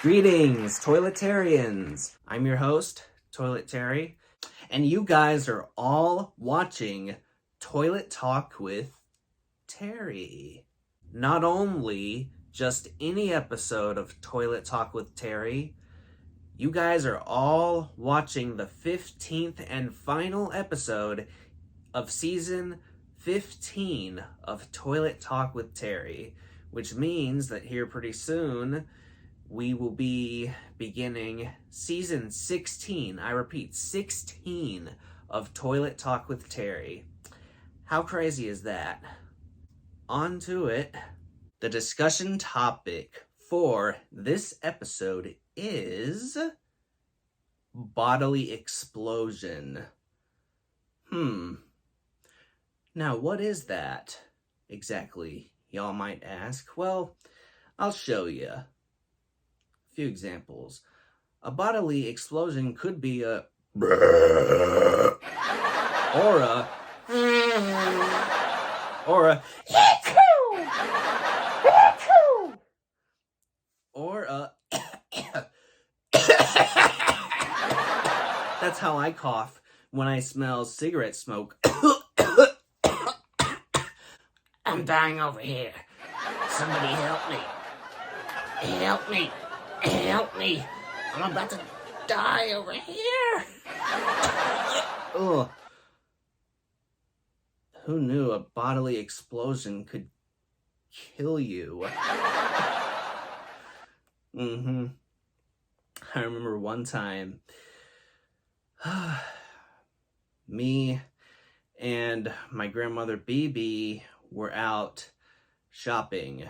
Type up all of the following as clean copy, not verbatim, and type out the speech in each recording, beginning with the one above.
Greetings, Toiletarians! I'm your host, Toilet Terry, and you guys are all watching Toilet Talk with Terry. Not only just any episode of Toilet Talk with Terry, you guys are all watching the 15th and final episode of season 15 of Toilet Talk with Terry, which means that here pretty soon we will be beginning season 16, I repeat, 16 of Toilet Talk with Terry. How crazy is that? On to it. The discussion topic for this episode is bodily explosion. Now, what is that exactly, y'all might ask? Well, I'll show you. Few examples. A bodily explosion could be a or a or a that's how I cough when I smell cigarette smoke. I'm dying over here. Somebody help me. Help me. Help me! I'm about to die over here! Ugh. Who knew a bodily explosion could kill you? I remember one time, me and my grandmother BB were out shopping,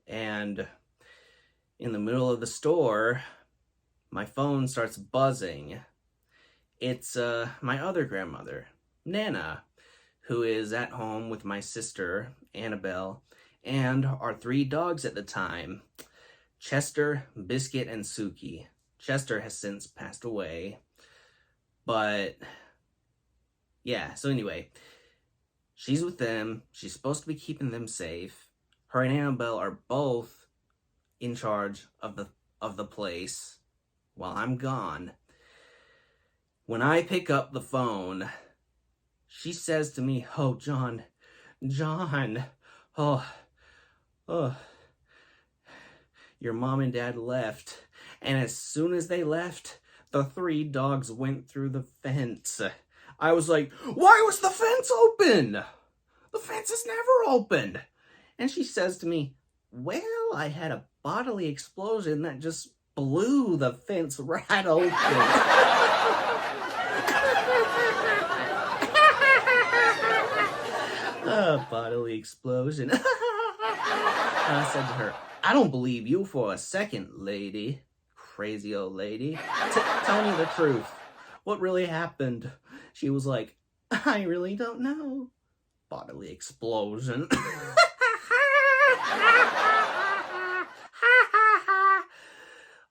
and in the middle of the store, my phone starts buzzing. It's my other grandmother, Nana, who is at home with my sister, Annabelle, and our 3 dogs at the time, Chester, Biscuit, and Suki. Chester has since passed away, but yeah, so anyway, she's with them. She's supposed to be keeping them safe. Her and Annabelle are both in charge of the place while I'm gone. When I pick up the phone, she says to me, "Oh, John, oh, your mom and dad left, and as soon as they left, the 3 dogs went through the fence." I was like, "Why was the fence open? The fence is never opened." And she says to me, "Well, I had a bodily explosion that just blew the fence right open." Bodily explosion. And I said to her, "I don't believe you for a second, lady. Crazy old lady. Tell me the truth. What really happened?" She was like, "I really don't know." Bodily explosion.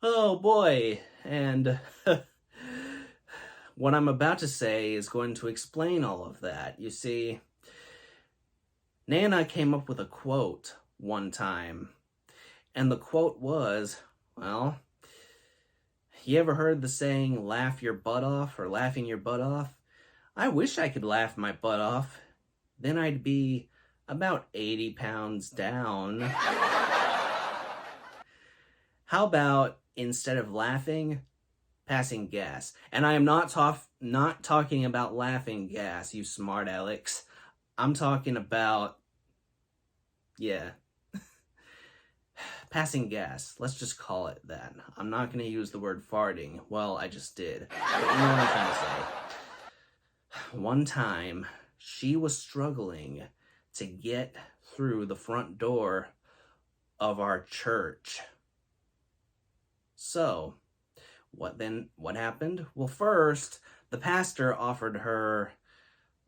Oh boy, and what I'm about to say is going to explain all of that. You see, Nana came up with a quote one time, and the quote was, well, you ever heard the saying, laugh your butt off, or laughing your butt off? I wish I could laugh my butt off. Then I'd be about 80 pounds down. How about instead of laughing, passing gas? And I am not talking about laughing gas, you smart Alex. I'm talking about, passing gas. Let's just call it that. I'm not going to use the word farting. Well, I just did. But you know what I'm trying to say. One time, she was struggling to get through the front door of our church. So, what happened? Well, first, the pastor offered her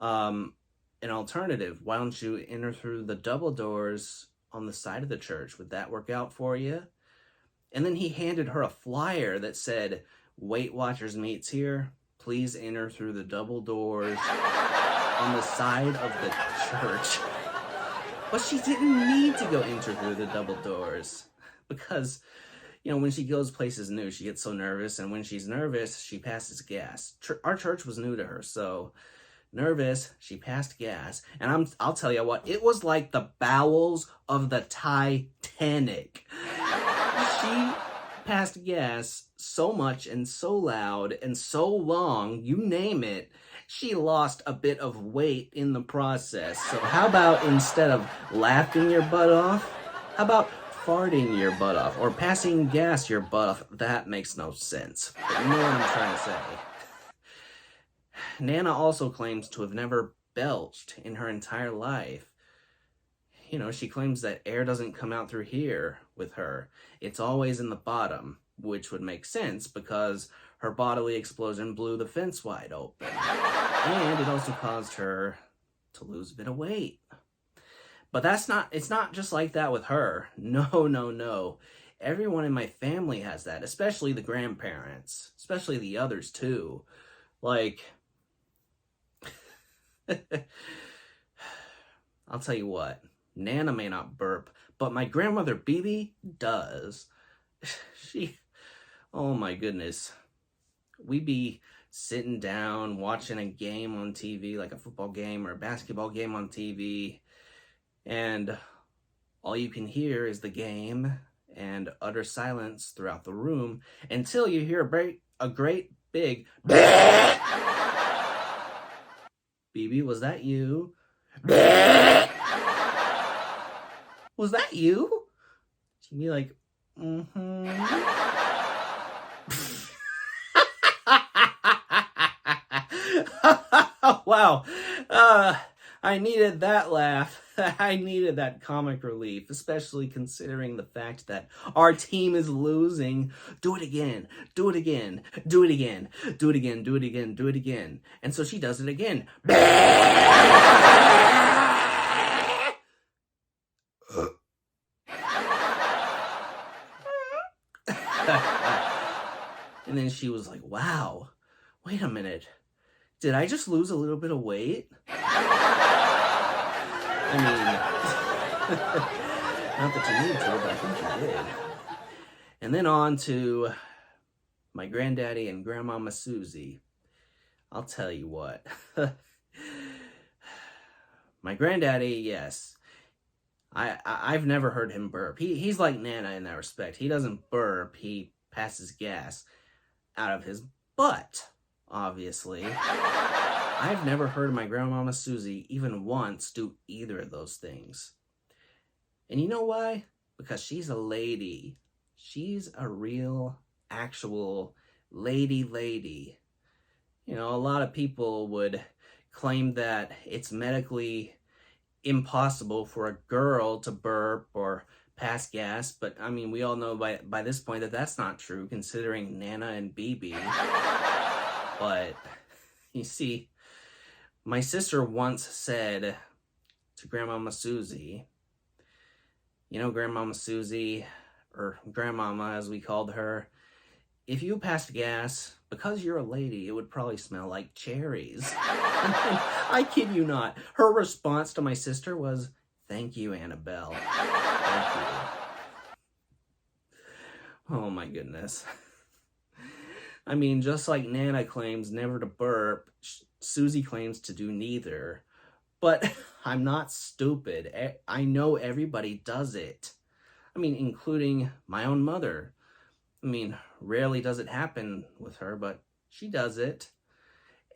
an alternative. Why don't you enter through the double doors on the side of the church? Would that work out for you? And then he handed her a flyer that said, "Weight Watchers meets here. Please enter through the double doors on the side of the church." But she didn't need to go enter through the double doors because when she goes places new, she gets so nervous, and when she's nervous, she passes gas. Our church was new to her, so nervous, she passed gas, and I'll tell you what, it was like the bowels of the Titanic. She passed gas so much and so loud and so long, you name it, she lost a bit of weight in the process. So how about instead of laughing your butt off, how about farting your butt off or passing gas your butt off? That makes no sense. But you know what I'm trying to say. Nana also claims to have never belched in her entire life. She claims that air doesn't come out through here with her. It's always in the bottom, which would make sense because her bodily explosion blew the fence wide open. And it also caused her to lose a bit of weight. But it's not just like that with her. No, no, no. Everyone in my family has that, especially the grandparents, especially the others too. Like, I'll tell you what, Nana may not burp, but my grandmother BB does. Oh my goodness. We'd be sitting down watching a game on TV, like a football game or a basketball game on TV, and all you can hear is the game and utter silence throughout the room until you hear a great big BB, was that you? Was that you? She'd be like, Wow. I needed that laugh. I needed that comic relief, especially considering the fact that our team is losing. Do it again. Do it again. Do it again. Do it again. Do it again. Do it again. And so she does it again. And then she was like, wow, wait a minute. Did I just lose a little bit of weight? I mean, not that you need to, but I think you did. And then on to my granddaddy and grandmama Susie. I'll tell you what. My granddaddy, yes. I've never heard him burp. He's like Nana in that respect. He doesn't burp. He passes gas out of his butt, obviously. I've never heard my grandmama Susie even once do either of those things. And you know why? Because she's a lady. She's a real, actual lady. A lot of people would claim that it's medically impossible for a girl to burp or pass gas, but I mean, we all know by this point that that's not true, considering Nana and BB. But you see, my sister once said to Grandmama Susie, Grandmama Susie, or Grandmama as we called her, if you passed gas, because you're a lady, it would probably smell like cherries. I kid you not. Her response to my sister was, thank you, Annabelle. Thank you. Oh my goodness. I mean, just like Nana claims never to burp, Susie claims to do neither. But I'm not stupid. I know everybody does it. I mean, including my own mother. I mean, rarely does it happen with her, but she does it.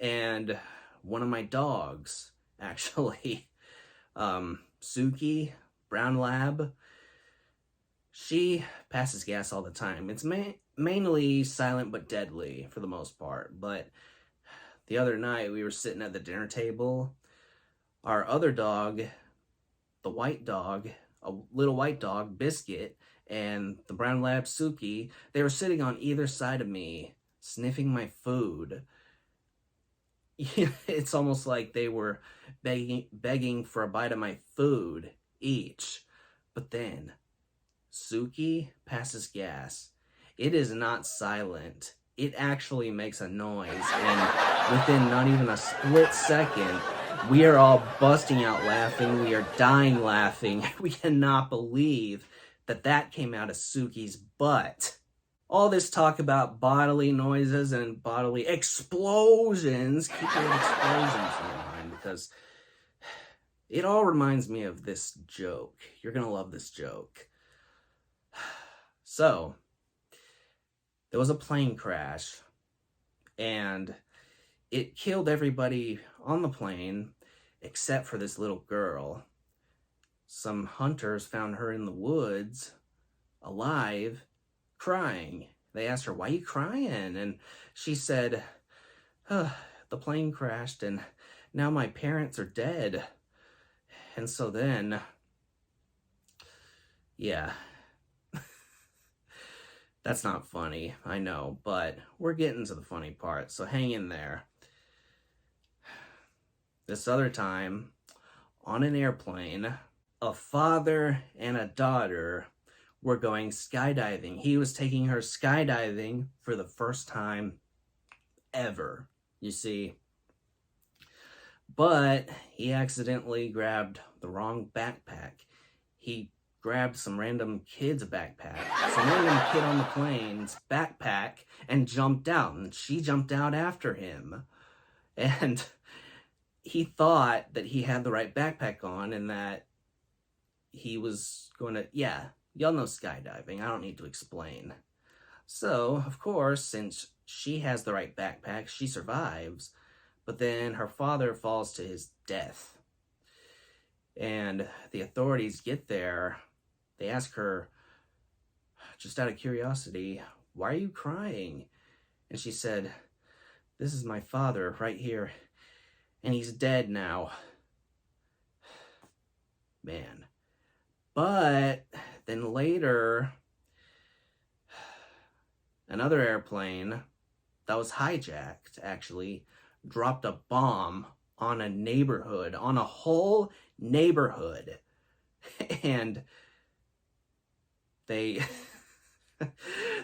And one of my dogs, actually, Suki, Brown Lab, she passes gas all the time. It's mainly silent but deadly for the most part. But the other night we were sitting at the dinner table. Our other dog, the white dog, a little white dog, Biscuit, and the Brown Lab, Suki, they were sitting on either side of me, sniffing my food. It's almost like they were begging for a bite of my food each. But then, Suki passes gas. It is not silent. It actually makes a noise, and within not even a split second, we are all busting out laughing. We are dying laughing. We cannot believe that came out of Suki's butt. all this talk about bodily noises and bodily explosions, keep your explosions in your mind, because it all reminds me of this joke. You're gonna love this joke. So, there was a plane crash, and it killed everybody on the plane except for this little girl. Some hunters found her in the woods, alive, crying. They asked her, "Why are you crying?" And she said, "The plane crashed and now my parents are dead." And so then, yeah, that's not funny, I know, but we're getting to the funny part, so hang in there. This other time, on an airplane, a father and a daughter were going skydiving. He was taking her skydiving for the first time ever, you see. But he accidentally grabbed the wrong backpack. He grabbed some random kid's backpack, some random kid on the plane's backpack, and jumped out. And she jumped out after him. And he thought that he had the right backpack on and that he was going to, yeah, y'all know skydiving. I don't need to explain. So, of course, since she has the right backpack, she survives. But then her father falls to his death. And the authorities get there. They ask her, just out of curiosity, "Why are you crying?" And she said, "This is my father right here, and he's dead now." Man. But then later, another airplane that was hijacked, actually, dropped a bomb on a neighborhood, on a whole neighborhood. And they,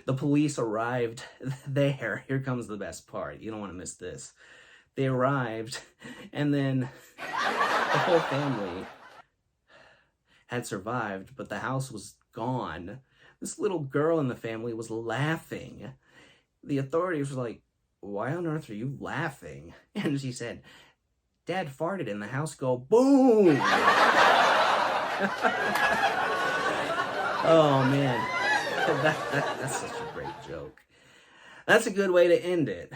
the police arrived there. Here comes the best part. You don't want to miss this. They arrived, and then the whole family had survived, but the house was gone. This little girl in the family was laughing. The authorities were like, "Why on earth are you laughing?" And she said, "Dad farted and the house go boom." Oh man, that's such a great joke. That's a good way to end it,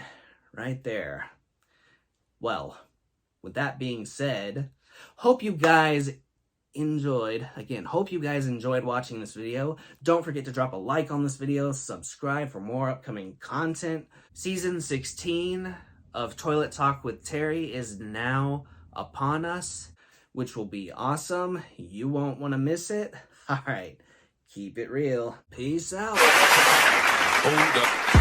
right there. Well, with that being said, hope you guys enjoyed watching this video. Don't forget to drop a like on this video, subscribe for more upcoming content. Season 16 of Toilet Talk with Terry is now upon us, which will be awesome. You won't want to miss it. All right, keep it real. Peace out. Hold up.